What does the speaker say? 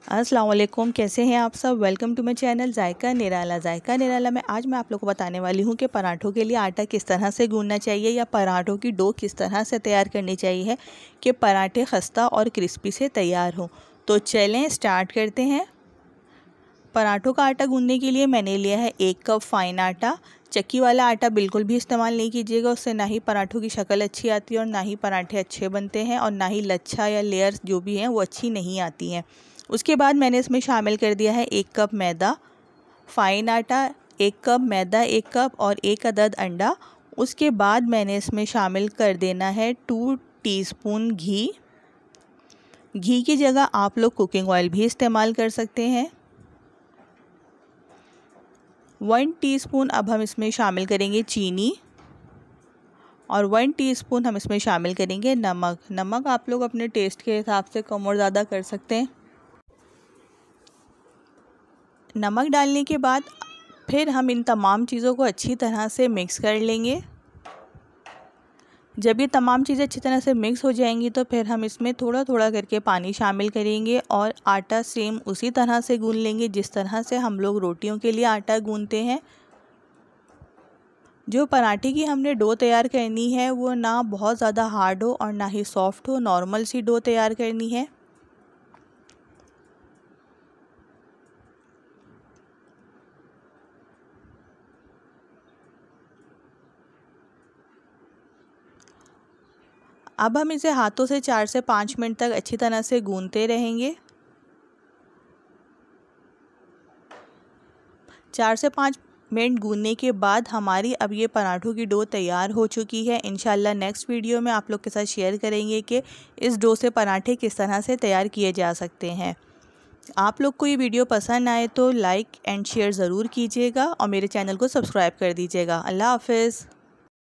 अस्सलाम वालेकुम, कैसे हैं आप सब। वेलकम टू माई चैनल जायका निराला। जायका निराला में आज मैं आप लोगों को बताने वाली हूँ कि पराठों के लिए आटा किस तरह से गूंदना चाहिए या पराठों की डो किस तरह से तैयार करनी चाहिए कि पराठे खस्ता और क्रिस्पी से तैयार हो। तो चलें स्टार्ट करते हैं। पराठों का आटा गूंदने के लिए मैंने लिया है 1 कप फ़ाइन आटा। चक्की वाला आटा बिल्कुल भी इस्तेमाल नहीं कीजिएगा, उससे ना ही पराठों की शक्ल अच्छी आती है और ना ही पराठे अच्छे बनते हैं और ना ही लच्छा या लेयर्स जो भी हैं वो अच्छी नहीं आती हैं। उसके बाद मैंने इसमें शामिल कर दिया है 1 कप मैदा, फ़ाइन आटा 1 कप, मैदा 1 कप और 1 अदद अंडा। उसके बाद मैंने इसमें शामिल कर देना है 2 टीस्पून घी। घी की जगह आप लोग कुकिंग ऑयल भी इस्तेमाल कर सकते हैं। 1 टीस्पून अब हम इसमें शामिल करेंगे चीनी और 1 टीस्पून हम इसमें शामिल करेंगे नमक। नमक आप लोग अपने टेस्ट के हिसाब से कम और ज़्यादा कर सकते हैं। नमक डालने के बाद फिर हम इन तमाम चीज़ों को अच्छी तरह से मिक्स कर लेंगे। जब ये तमाम चीज़ें अच्छी तरह से मिक्स हो जाएंगी तो फिर हम इसमें थोड़ा थोड़ा करके पानी शामिल करेंगे और आटा सेम उसी तरह से गूंद लेंगे जिस तरह से हम लोग रोटियों के लिए आटा गूंदते हैं। जो पराठे की हमने डो तैयार करनी है वो ना बहुत ज़्यादा हार्ड हो और ना ही सॉफ्ट हो, नॉर्मल सी डो तैयार करनी है। अब हम इसे हाथों से 4 से 5 मिनट तक अच्छी तरह से गूंदते रहेंगे। 4 से 5 मिनट गूंदने के बाद हमारी अब ये पराठों की डो तैयार हो चुकी है। इंशाल्लाह नेक्स्ट वीडियो में आप लोग के साथ शेयर करेंगे कि इस डो से पराठे किस तरह से तैयार किए जा सकते हैं। आप लोग को ये वीडियो पसंद आए तो लाइक एंड शेयर ज़रूर कीजिएगा और मेरे चैनल को सब्सक्राइब कर दीजिएगा। अल्लाह हाफ़िज़।